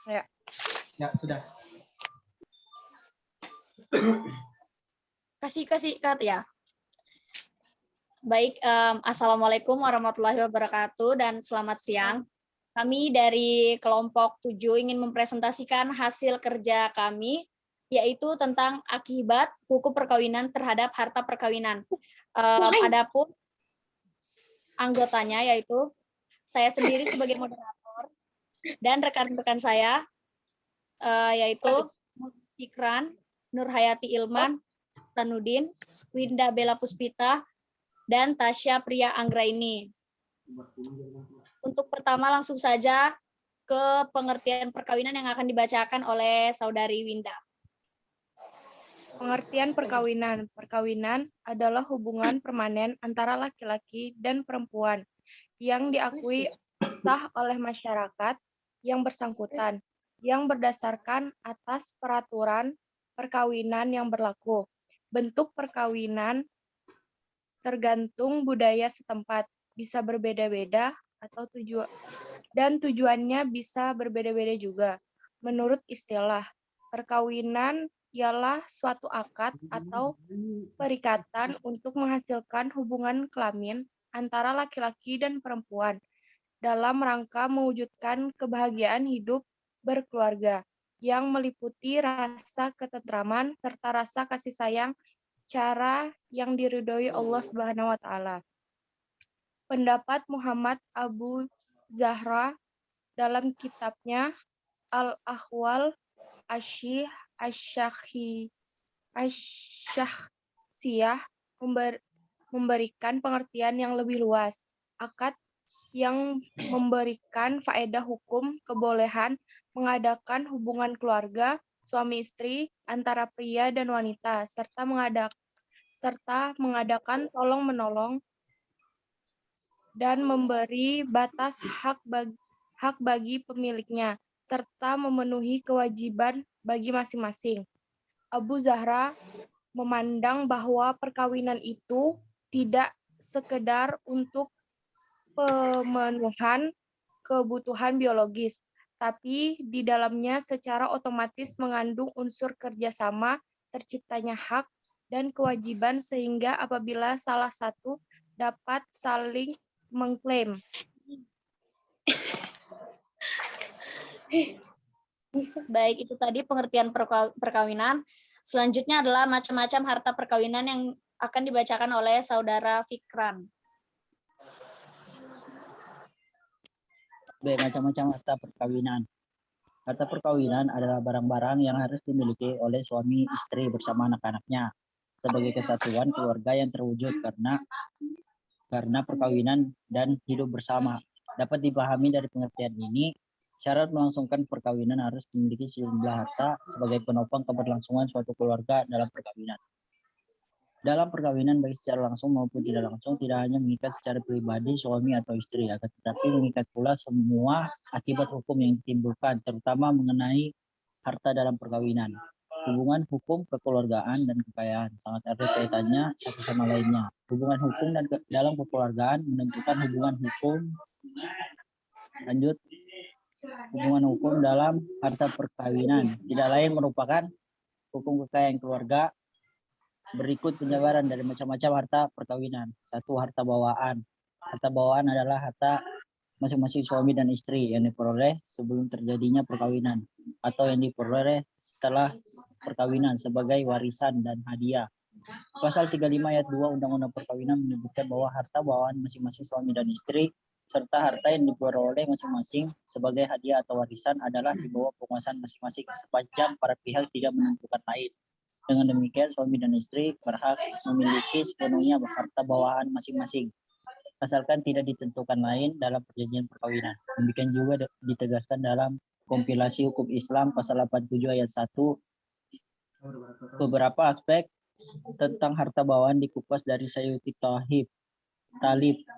Ya. Ya, sudah. Kasih Kak ya. Baik, Assalamualaikum warahmatullahi wabarakatuh dan selamat siang. Kami dari kelompok 7 ingin mempresentasikan hasil kerja kami, yaitu tentang akibat hukum perkawinan terhadap harta perkawinan. Adapun anggotanya yaitu saya sendiri sebagai moderator dan rekan-rekan saya yaitu Fikran, Nurhayati Ilman, Tanudin, Winda Bella Puspita, dan Tasya Priya Anggraini. Untuk pertama langsung saja ke pengertian perkawinan yang akan dibacakan oleh Saudari Winda. Pengertian perkawinan. Perkawinan adalah hubungan permanen antara laki-laki dan perempuan yang diakui sah oleh masyarakat yang bersangkutan, yang berdasarkan atas peraturan perkawinan yang berlaku. Bentuk perkawinan tergantung budaya setempat, bisa berbeda-beda atau tujuannya bisa berbeda-beda juga. Menurut istilah, perkawinan ialah suatu akad atau perikatan untuk menghasilkan hubungan kelamin antara laki-laki dan perempuan dalam rangka mewujudkan kebahagiaan hidup berkeluarga yang meliputi rasa ketentraman serta rasa kasih sayang, cara yang diridhoi Allah Subhanahu wa taala. Pendapat Muhammad Abu Zahra dalam kitabnya Al-Ahwal Asy-Syakhsiyah memberikan pengertian yang lebih luas. Akad yang memberikan faedah hukum kebolehan mengadakan hubungan keluarga suami istri antara pria dan wanita serta mengadakan tolong-menolong dan memberi batas hak bagi pemiliknya serta memenuhi kewajiban bagi masing-masing. Abu Zahra memandang bahwa perkawinan itu tidak sekedar untuk pemenuhan kebutuhan biologis, tapi di dalamnya secara otomatis mengandung unsur kerjasama, terciptanya hak dan kewajiban sehingga apabila salah satu dapat saling mengklaim. Baik, itu tadi pengertian perkawinan. Selanjutnya adalah macam-macam harta perkawinan yang akan dibacakan oleh Saudara Fikran. Macam-macam harta perkawinan. Harta perkawinan adalah barang-barang yang harus dimiliki oleh suami istri bersama anak-anaknya sebagai kesatuan keluarga yang terwujud karena perkawinan dan hidup bersama. Dapat dipahami dari pengertian ini, syarat melangsungkan perkawinan harus memiliki sejumlah harta sebagai penopang keberlangsungan suatu keluarga dalam perkawinan. Dalam perkawinan baik secara langsung maupun tidak langsung tidak hanya mengikat secara pribadi suami atau istri, akan tetapi mengikat pula semua akibat hukum yang ditimbulkan, terutama mengenai harta dalam perkawinan. Hubungan hukum kekeluargaan dan kekayaan sangat erat kaitannya satu sama lainnya. Hubungan hukum dan dalam kekeluargaan menentukan hubungan hukum. Lanjut. Hubungan hukum dalam harta perkawinan tidak lain merupakan hukum kekayaan keluarga. Berikut penjabaran dari macam-macam harta perkawinan. 1. Harta bawaan. Harta bawaan adalah harta masing-masing suami dan istri yang diperoleh sebelum terjadinya perkawinan atau yang diperoleh setelah perkawinan sebagai warisan dan hadiah. Pasal 35 ayat 2 Undang-Undang Perkawinan menyebutkan bahwa harta bawaan masing-masing suami dan istri serta harta yang diperoleh masing-masing sebagai hadiah atau warisan adalah di bawah penguasaan masing-masing sepanjang para pihak tidak menentukan lain. Dengan demikian, suami dan istri berhak memiliki sepenuhnya harta bawaan masing-masing, asalkan tidak ditentukan lain dalam perjanjian perkawinan. Demikian juga ditegaskan dalam kompilasi hukum Islam pasal 87 ayat 1. Beberapa aspek tentang harta bawaan dikupas dari Sayyidi Talib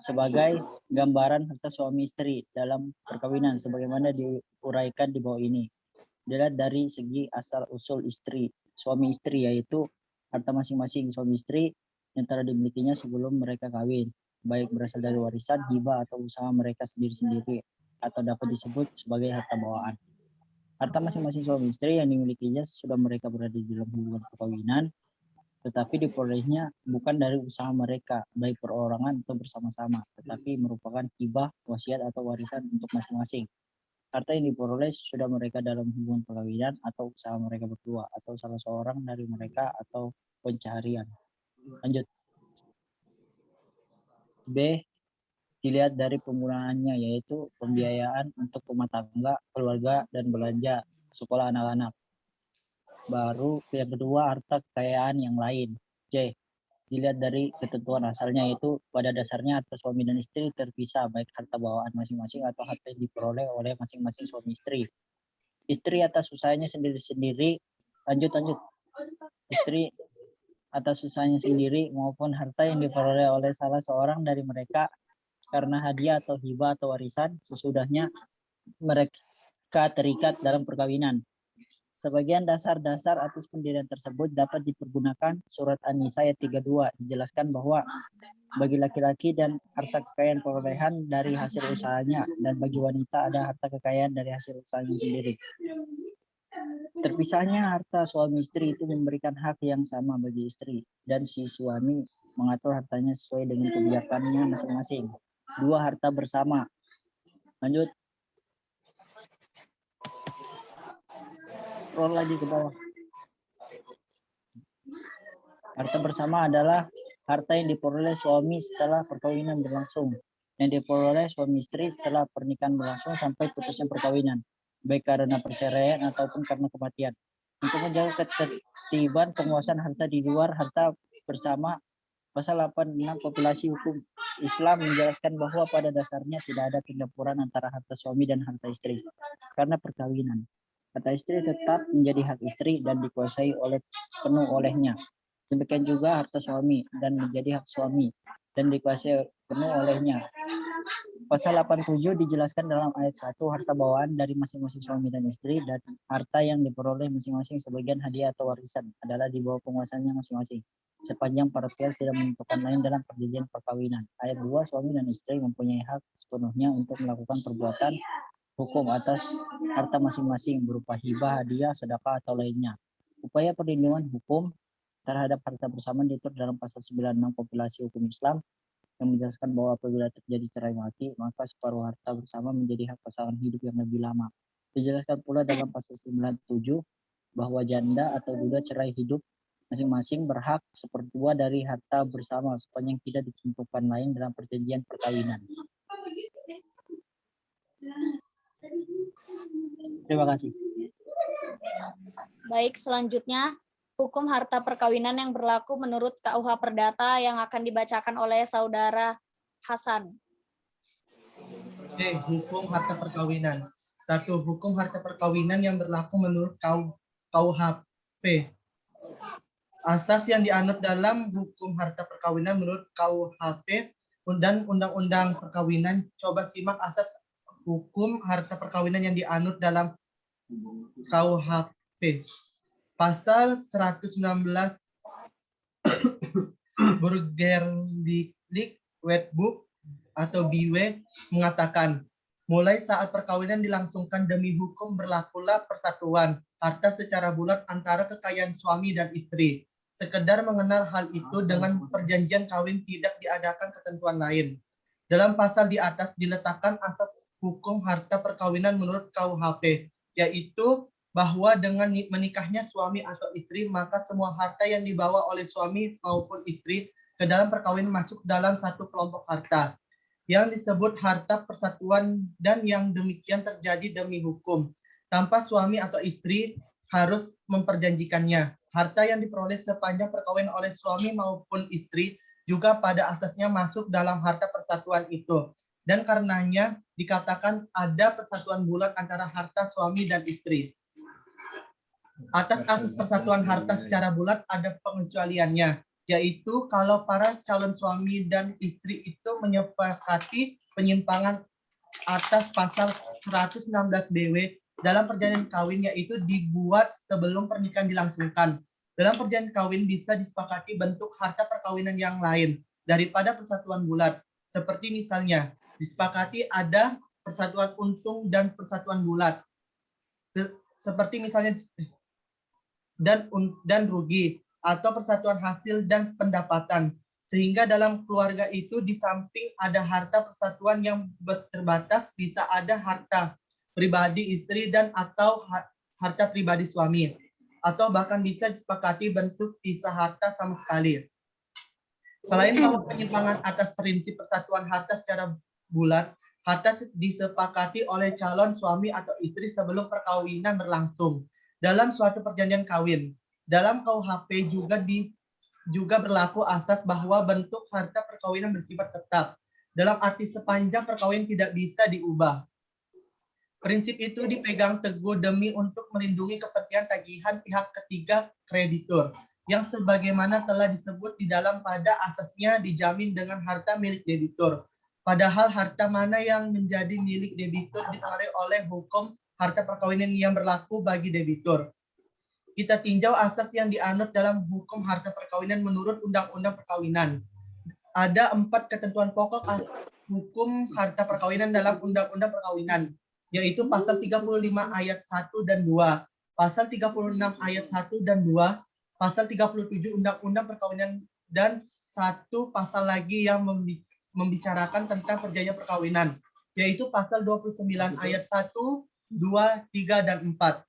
sebagai gambaran harta suami istri dalam perkawinan sebagaimana diuraikan di bawah ini. Dilihat dari segi asal usul istri, suami istri, yaitu harta masing-masing suami istri yang telah dimilikinya sebelum mereka kawin, baik berasal dari warisan, hibah atau usaha mereka sendiri-sendiri, atau dapat disebut sebagai harta bawaan. Harta masing-masing suami istri yang dimilikinya sudah mereka berada di dalam hubungan perkawinan, tetapi diperolehnya bukan dari usaha mereka, baik perorangan atau bersama-sama, tetapi merupakan hibah, wasiat atau warisan untuk masing-masing. Harta yang diperoleh sudah mereka dalam hubungan perkawinan atau usaha mereka berdua, atau salah seorang dari mereka atau pencaharian. Lanjut. B. Dilihat dari penggunaannya, yaitu pembiayaan untuk rumah tangga, keluarga, dan belanja sekolah anak-anak. Baru yang kedua, harta kekayaan yang lain. C. Dilihat dari ketentuan asalnya, yaitu pada dasarnya harta suami dan istri terpisah, baik harta bawaan masing-masing atau harta yang diperoleh oleh masing-masing suami istri. Istri atas usahanya sendiri-sendiri, lanjut. Istri atas usahanya sendiri maupun harta yang diperoleh oleh salah seorang dari mereka karena hadiah atau hibah atau warisan sesudahnya mereka terikat dalam perkawinan. Sebagian dasar-dasar atas pendirian tersebut dapat dipergunakan. Surat An-Nisa ayat 32 dijelaskan bahwa bagi laki-laki dan harta kekayaan perolehan dari hasil usahanya, dan bagi wanita ada harta kekayaan dari hasil usahanya sendiri. Terpisahnya harta suami istri itu memberikan hak yang sama bagi istri, dan si suami mengatur hartanya sesuai dengan kebijakannya masing-masing. 2. Harta bersama. Lanjut. Scroll lagi ke bawah. Harta bersama adalah harta yang diperoleh suami setelah perkawinan berlangsung, yang diperoleh suami istri setelah pernikahan berlangsung sampai putusnya perkawinan, baik karena perceraian ataupun karena kematian. Untuk menjaga ketertiban penguasaan harta di luar harta bersama, Pasal 86 Populasi Hukum Islam menjelaskan bahwa pada dasarnya tidak ada pencampuran antara harta suami dan harta istri karena perkawinan. Harta istri tetap menjadi hak istri dan dikuasai penuh olehnya. Demikian juga harta suami dan menjadi hak suami dan dikuasai penuh olehnya. Pasal 87 dijelaskan dalam ayat 1, harta bawaan dari masing-masing suami dan istri dan harta yang diperoleh masing-masing sebagian hadiah atau warisan adalah di bawah penguasaannya masing-masing, sepanjang para pihak tidak menentukan lain dalam perjanjian perkawinan. Ayat 2, suami dan istri mempunyai hak sepenuhnya untuk melakukan perbuatan hukum atas harta masing-masing berupa hibah, hadiah, sedekah, atau lainnya. Upaya perlindungan hukum terhadap harta bersama diatur dalam pasal 96 Populasi Hukum Islam yang menjelaskan bahwa apabila terjadi cerai mati, maka separuh harta bersama menjadi hak pasangan hidup yang lebih lama. Dijelaskan pula dalam pasal 97 bahwa janda atau duda cerai hidup masing-masing berhak sepertiga dari harta bersama sepanjang tidak ditentukan lain dalam perjanjian perkawinan. Terima kasih. Baik, selanjutnya hukum harta perkawinan yang berlaku menurut KUH Perdata yang akan dibacakan oleh Saudara Hasan. Oke, hukum harta perkawinan. 1. Hukum harta perkawinan yang berlaku menurut KUHP. Asas yang dianut dalam hukum harta perkawinan menurut KUHP dan Undang-Undang Perkawinan. Coba simak asas hukum harta perkawinan yang dianut dalam KUHP. Pasal 119 Burgerlijk Wetboek atau BW mengatakan, mulai saat perkawinan dilangsungkan demi hukum berlakulah persatuan harta secara bulat antara kekayaan suami dan istri. Sekedar mengenal hal itu dengan perjanjian kawin tidak diadakan ketentuan lain. Dalam pasal di atas diletakkan asas hukum harta perkawinan menurut KUHP, yaitu bahwa dengan menikahnya suami atau istri, maka semua harta yang dibawa oleh suami maupun istri ke dalam perkawinan masuk dalam satu kelompok harta yang disebut harta persatuan, dan yang demikian terjadi demi hukum tanpa suami atau istri harus memperjanjikannya. Harta yang diperoleh sepanjang perkawinan oleh suami maupun istri juga pada asasnya masuk dalam harta persatuan itu, dan karenanya dikatakan ada persatuan bulat antara harta suami dan istri. Atas asas persatuan harta secara bulat ada pengecualiannya, yaitu kalau para calon suami dan istri itu menyepakati penyimpangan atas pasal 116 BW dalam perjanjian kawin, yaitu dibuat sebelum pernikahan dilangsungkan. Dalam perjanjian kawin bisa disepakati bentuk harta perkawinan yang lain daripada persatuan bulat, seperti misalnya disepakati ada persatuan untung dan persatuan bulat. seperti misalnya dan rugi atau persatuan hasil dan pendapatan. Sehingga dalam keluarga itu di samping ada harta persatuan yang terbatas, bisa ada harta pribadi istri dan atau harta pribadi suami. Atau bahkan bisa disepakati bentuk pisah harta sama sekali. Selain bahwa penyimpangan atas prinsip persatuan harta secara bulat, harta disepakati oleh calon suami atau istri sebelum perkawinan berlangsung dalam suatu perjanjian kawin. Dalam KUHP juga berlaku asas bahwa bentuk harta perkawinan bersifat tetap, dalam arti sepanjang perkawinan tidak bisa diubah. Prinsip itu dipegang teguh demi untuk melindungi kepentingan tagihan pihak ketiga kreditur, yang sebagaimana telah disebut di dalam pada asasnya dijamin dengan harta milik debitur. Padahal harta mana yang menjadi milik debitur dipengaruhi oleh hukum harta perkawinan yang berlaku bagi debitur. Kita tinjau asas yang dianut dalam hukum harta perkawinan menurut Undang-Undang Perkawinan. Ada 4 ketentuan pokok hukum harta perkawinan dalam Undang-Undang Perkawinan, yaitu pasal 35 ayat 1 dan 2, pasal 36 ayat 1 dan 2, pasal 37 Undang-Undang Perkawinan, dan satu pasal lagi yang membicarakan tentang perjanjian perkawinan, yaitu pasal 29 ayat 1, 2, 3, dan 4.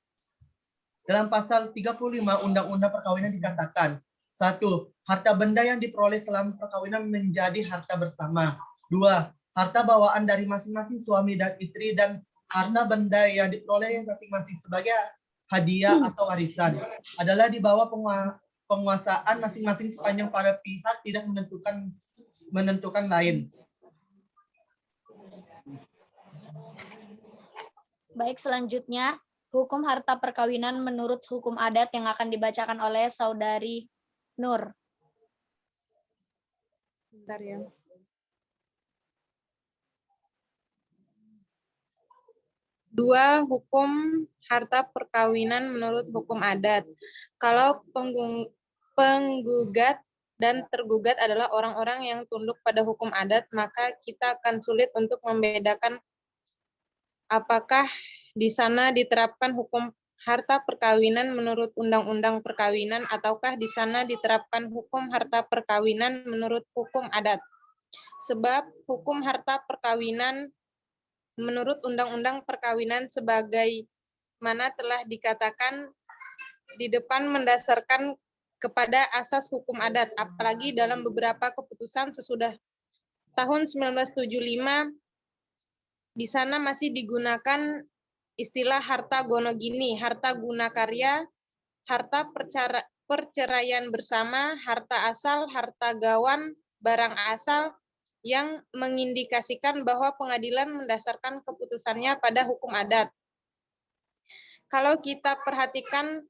Dalam pasal 35 Undang-Undang Perkawinan dikatakan, 1. Harta benda yang diperoleh selama perkawinan menjadi harta bersama. 2. Harta bawaan dari masing-masing suami dan istri dan harta benda yang diperoleh masing-masing sebagai hadiah atau warisan adalah di bawah penguasaan masing-masing sepanjang para pihak tidak menentukan lain. Baik, selanjutnya hukum harta perkawinan menurut hukum adat yang akan dibacakan oleh Saudari Nur. Bentar ya. Dua, hukum harta perkawinan menurut hukum adat. Kalau penggugat dan tergugat adalah orang-orang yang tunduk pada hukum adat, maka kita akan sulit untuk membedakan apakah di sana diterapkan hukum harta perkawinan menurut Undang-Undang Perkawinan ataukah di sana diterapkan hukum harta perkawinan menurut hukum adat. Sebab hukum harta perkawinan menurut Undang-Undang Perkawinan sebagaimana telah dikatakan di depan mendasarkan kepada asas hukum adat, apalagi dalam beberapa keputusan sesudah tahun 1975 di sana masih digunakan istilah harta gonogini, harta guna karya, harta perceraian bersama, harta asal, harta gawan, barang asal, yang mengindikasikan bahwa pengadilan mendasarkan keputusannya pada hukum adat. Kalau kita perhatikan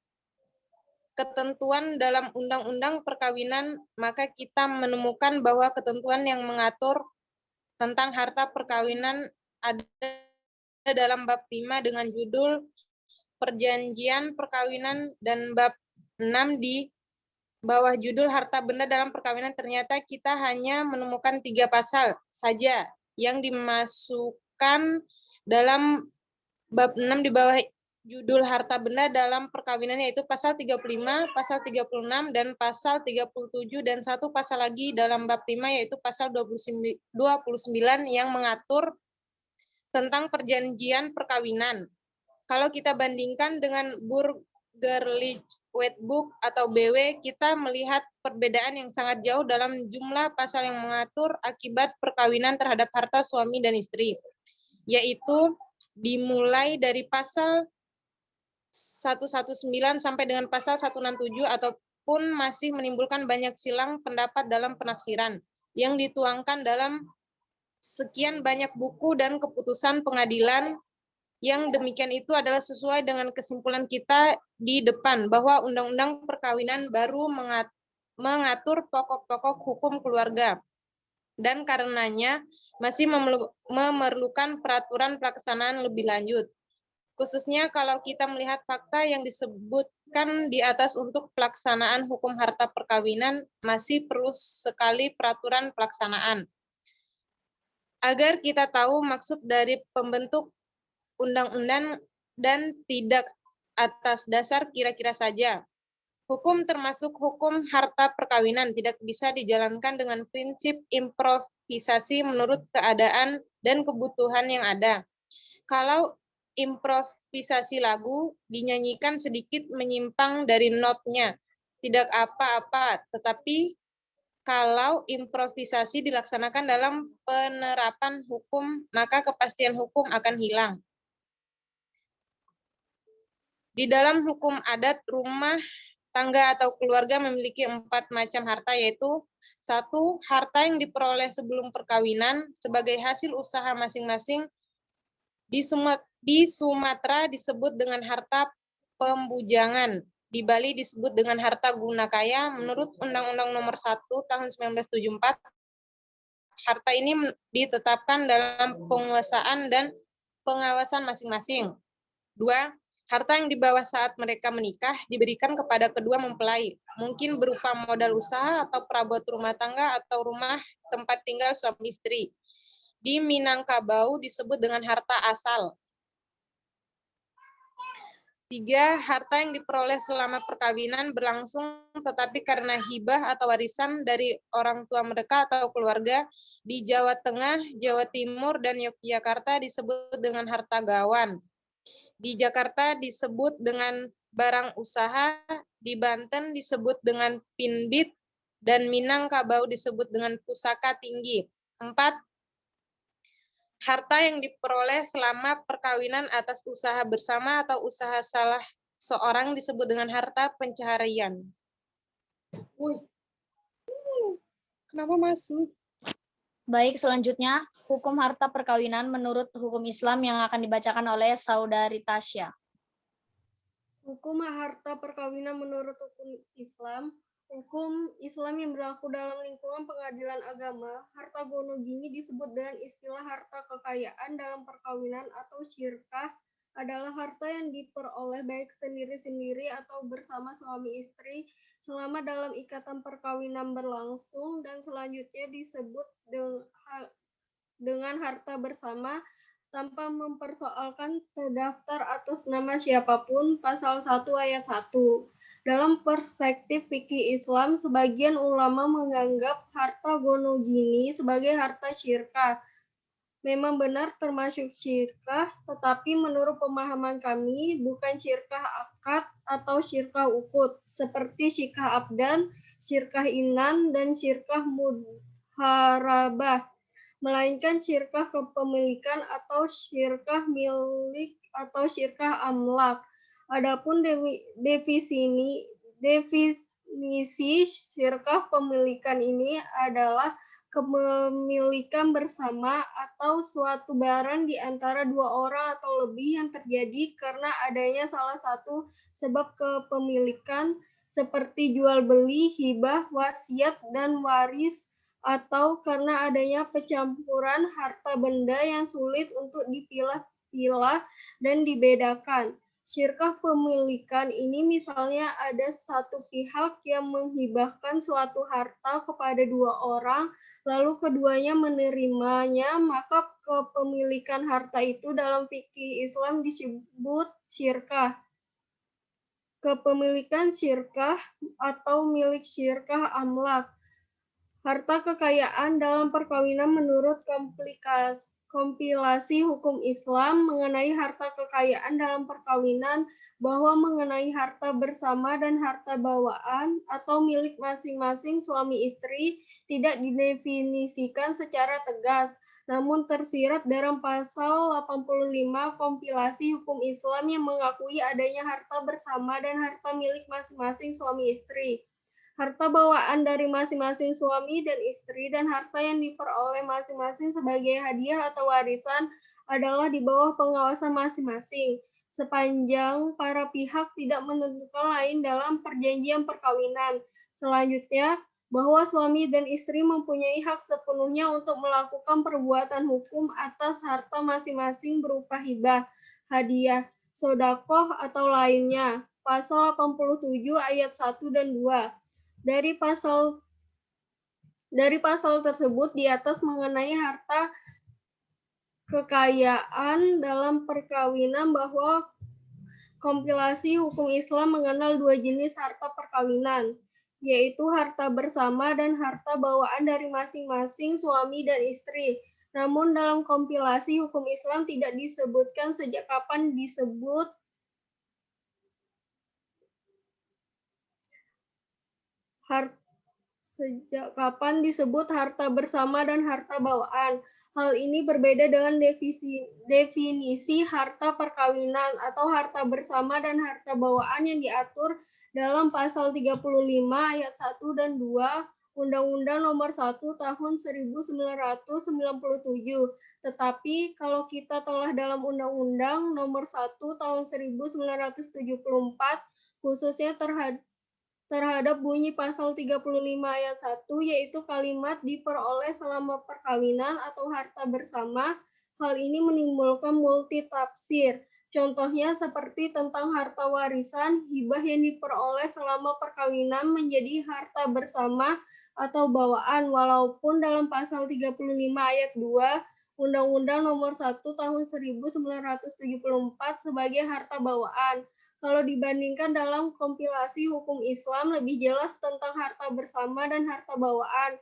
ketentuan dalam Undang-Undang Perkawinan, maka kita menemukan bahwa ketentuan yang mengatur tentang harta perkawinan ada dalam bab 5 dengan judul Perjanjian Perkawinan dan bab 6 di bawah judul harta benda dalam perkawinan. Ternyata kita hanya menemukan 3 pasal saja yang dimasukkan dalam bab 6 di bawah judul harta benda dalam perkawinan, yaitu pasal 35, pasal 36, dan pasal 37, dan satu pasal lagi dalam bab 5 yaitu pasal 29 yang mengatur tentang perjanjian perkawinan. Kalau kita bandingkan dengan Burgerlich Wetbook atau BW, kita melihat perbedaan yang sangat jauh dalam jumlah pasal yang mengatur akibat perkawinan terhadap harta suami dan istri, yaitu dimulai dari pasal 119 sampai dengan pasal 167 ataupun masih menimbulkan banyak silang pendapat dalam penafsiran yang dituangkan dalam sekian banyak buku dan keputusan pengadilan. Yang demikian itu adalah sesuai dengan kesimpulan kita di depan bahwa Undang-Undang Perkawinan baru mengatur pokok-pokok hukum keluarga dan karenanya masih memerlukan peraturan pelaksanaan lebih lanjut. Khususnya kalau kita melihat fakta yang disebutkan di atas untuk pelaksanaan hukum harta perkawinan, masih perlu sekali peraturan pelaksanaan. Agar kita tahu maksud dari pembentuk undang-undang dan tidak atas dasar kira-kira saja. Hukum termasuk hukum harta perkawinan tidak bisa dijalankan dengan prinsip improvisasi menurut keadaan dan kebutuhan yang ada. Kalau improvisasi lagu dinyanyikan sedikit menyimpang dari notnya, tidak apa-apa, tetapi kalau improvisasi dilaksanakan dalam penerapan hukum, maka kepastian hukum akan hilang. Di dalam hukum adat, rumah tangga atau keluarga memiliki 4 macam harta, yaitu 1. Harta yang diperoleh sebelum perkawinan sebagai hasil usaha masing-masing. Di Sumatera disebut dengan harta pembujangan. Di Bali disebut dengan harta guna kaya. Menurut Undang-Undang Nomor 1 Tahun 1974, harta ini ditetapkan dalam penguasaan dan pengawasan masing-masing. 2. Harta yang dibawa saat mereka menikah diberikan kepada kedua mempelai, mungkin berupa modal usaha atau perabot rumah tangga atau rumah tempat tinggal suami istri. Di Minangkabau disebut dengan harta asal. 3. Harta yang diperoleh selama perkawinan berlangsung tetapi karena hibah atau warisan dari orang tua mereka atau keluarga. Di Jawa Tengah, Jawa Timur, dan Yogyakarta disebut dengan harta gawan. Di Jakarta disebut dengan barang usaha, di Banten disebut dengan pinbit, dan Minangkabau disebut dengan pusaka tinggi. 4. Harta yang diperoleh selama perkawinan atas usaha bersama atau usaha salah seorang disebut dengan harta pencaharian. Kenapa masuk? Baik, selanjutnya hukum harta perkawinan menurut hukum Islam yang akan dibacakan oleh Saudari Tasya. Hukum harta perkawinan menurut hukum Islam yang berlaku dalam lingkungan pengadilan agama, harta gono gini disebut dengan istilah harta kekayaan dalam perkawinan atau syirkah, adalah harta yang diperoleh baik sendiri-sendiri atau bersama suami istri selama dalam ikatan perkawinan berlangsung, dan selanjutnya disebut dengan harta bersama tanpa mempersoalkan terdaftar atas nama siapapun. Pasal 1 ayat 1. Dalam perspektif fikih Islam, sebagian ulama menganggap harta gono gini sebagai harta syirkah. Memang benar termasuk syirkah, tetapi menurut pemahaman kami bukan syirkah akad atau syirkah ukut, seperti syirkah abdan, syirkah inan, dan syirkah mudharabah, melainkan syirkah kepemilikan atau syirkah milik atau syirkah amlak. Adapun definisi syirkah pemilikan ini adalah kepemilikan bersama atau suatu barang di antara dua orang atau lebih yang terjadi karena adanya salah satu sebab kepemilikan seperti jual beli, hibah, wasiat, dan waris, atau karena adanya pencampuran harta benda yang sulit untuk dipilah-pilah dan dibedakan. Syirkah pemilikan ini misalnya ada satu pihak yang menghibahkan suatu harta kepada dua orang, lalu keduanya menerimanya, maka kepemilikan harta itu dalam fikih Islam disebut syirkah. Kepemilikan syirkah atau milik syirkah amlak. Harta kekayaan dalam perkawinan menurut kompilasi hukum Islam mengenai harta kekayaan dalam perkawinan, bahwa mengenai harta bersama dan harta bawaan atau milik masing-masing suami istri tidak didefinisikan secara tegas, namun tersirat dalam pasal 85 kompilasi hukum Islam yang mengakui adanya harta bersama dan harta milik masing-masing suami istri. Harta bawaan dari masing-masing suami dan istri dan harta yang diperoleh masing-masing sebagai hadiah atau warisan adalah di bawah pengawasan masing-masing, sepanjang para pihak tidak menentukan lain dalam perjanjian perkawinan. Selanjutnya, bahwa suami dan istri mempunyai hak sepenuhnya untuk melakukan perbuatan hukum atas harta masing-masing berupa hibah, hadiah, sedekah, atau lainnya. Pasal 87 ayat 1 dan 2. Dari pasal tersebut di atas mengenai harta kekayaan dalam perkawinan, bahwa Kompilasi hukum Islam mengenal dua jenis harta perkawinan, yaitu harta bersama dan harta bawaan dari masing-masing suami dan istri. Namun dalam kompilasi hukum Islam tidak disebutkan sejak kapan disebut harta bersama dan harta bawaan. Hal ini berbeda dengan definisi harta perkawinan atau harta bersama dan harta bawaan yang diatur dalam pasal 35 ayat 1 dan 2 Undang-Undang Nomor 1 Tahun 1997. Tetapi kalau kita telah dalam Undang-Undang Nomor 1 Tahun 1974, khususnya terhadap bunyi pasal 35 ayat 1, yaitu kalimat diperoleh selama perkawinan atau harta bersama. Hal ini menimbulkan multitafsir. Contohnya seperti tentang harta warisan, hibah yang diperoleh selama perkawinan menjadi harta bersama atau bawaan, walaupun dalam pasal 35 ayat 2 Undang-Undang Nomor 1 Tahun 1974 sebagai harta bawaan. Kalau dibandingkan dalam kompilasi hukum Islam lebih jelas tentang harta bersama dan harta bawaan.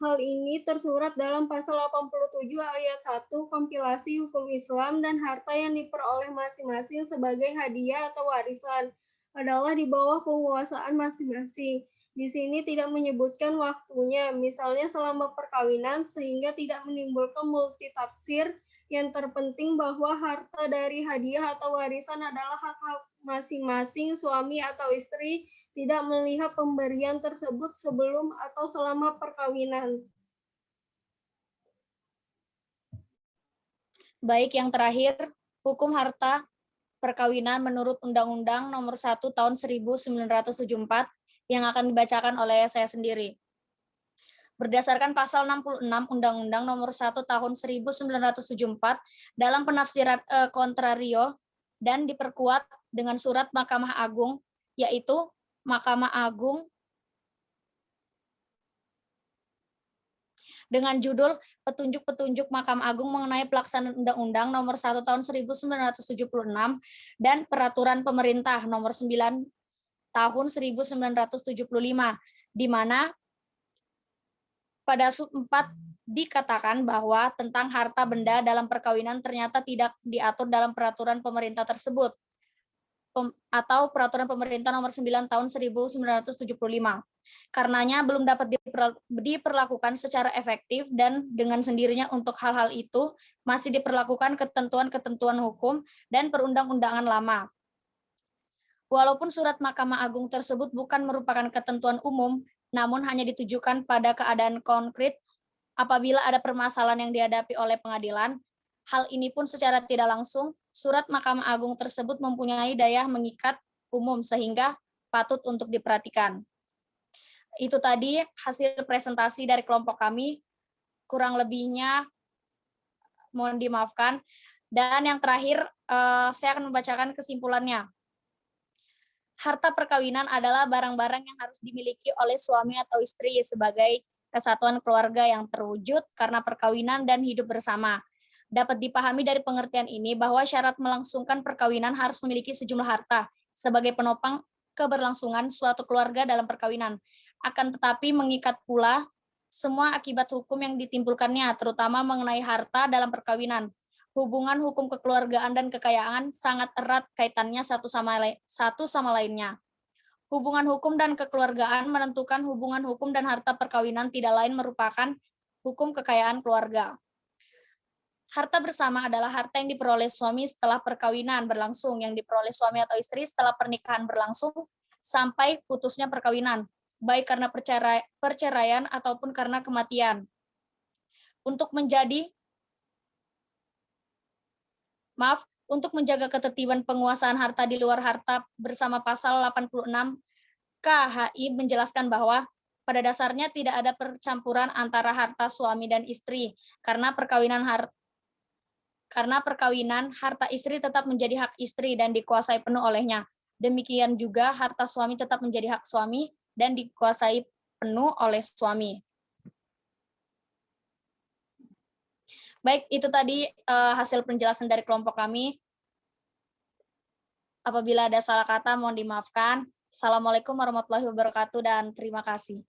Hal ini tersurat dalam pasal 87 ayat 1 kompilasi hukum Islam, dan harta yang diperoleh masing-masing sebagai hadiah atau warisan adalah di bawah penguasaan masing-masing. Di sini tidak menyebutkan waktunya, misalnya selama perkawinan, sehingga tidak menimbulkan multitafsir. Yang terpenting bahwa harta dari hadiah atau warisan adalah hak masing-masing suami atau istri, tidak melihat pemberian tersebut sebelum atau selama perkawinan. Baik, yang terakhir, hukum harta perkawinan menurut Undang-Undang Nomor 1 Tahun 1974 yang akan dibacakan oleh saya sendiri. Berdasarkan pasal 66 Undang-Undang Nomor 1 Tahun 1974 dalam penafsiran kontrario dan diperkuat dengan surat Mahkamah Agung, yaitu Mahkamah Agung dengan judul Petunjuk-petunjuk Mahkamah Agung mengenai pelaksanaan Undang-Undang Nomor 1 Tahun 1976 dan Peraturan Pemerintah Nomor 9 Tahun 1975, di mana pada sub 4 dikatakan bahwa tentang harta benda dalam perkawinan ternyata tidak diatur dalam peraturan pemerintah tersebut atau peraturan pemerintah nomor 9 tahun 1975. Karenanya belum dapat diperlakukan secara efektif, dan dengan sendirinya untuk hal-hal itu masih diperlakukan ketentuan-ketentuan hukum dan perundang-undangan lama. Walaupun surat Mahkamah Agung tersebut bukan merupakan ketentuan umum, namun hanya ditujukan pada keadaan konkret apabila ada permasalahan yang dihadapi oleh pengadilan. Hal ini pun secara tidak langsung, surat Mahkamah Agung tersebut mempunyai daya mengikat umum sehingga patut untuk diperhatikan. Itu tadi hasil presentasi dari kelompok kami, kurang lebihnya mohon dimaafkan. Dan yang terakhir, saya akan membacakan kesimpulannya. Harta perkawinan adalah barang-barang yang harus dimiliki oleh suami atau istri sebagai kesatuan keluarga yang terwujud karena perkawinan dan hidup bersama. Dapat dipahami dari pengertian ini bahwa syarat melangsungkan perkawinan harus memiliki sejumlah harta sebagai penopang keberlangsungan suatu keluarga dalam perkawinan. Akan tetapi mengikat pula semua akibat hukum yang ditimbulkannya, terutama mengenai harta dalam perkawinan. Hubungan hukum kekeluargaan dan kekayaan sangat erat kaitannya satu sama lainnya. Hubungan hukum dan kekeluargaan menentukan hubungan hukum dan harta perkawinan tidak lain merupakan hukum kekayaan keluarga. Harta bersama adalah harta yang diperoleh suami setelah perkawinan berlangsung, yang diperoleh suami atau istri setelah pernikahan berlangsung sampai putusnya perkawinan, baik karena perceraian ataupun karena kematian. Untuk menjaga ketertiban penguasaan harta di luar harta bersama pasal 86 KHI menjelaskan bahwa pada dasarnya tidak ada percampuran antara harta suami dan istri, karena perkawinan harta istri tetap menjadi hak istri dan dikuasai penuh olehnya. Demikian juga harta suami tetap menjadi hak suami dan dikuasai penuh oleh suami. Baik, itu tadi hasil penjelasan dari kelompok kami. Apabila ada salah kata mohon dimaafkan. Assalamualaikum warahmatullahi wabarakatuh dan terima kasih.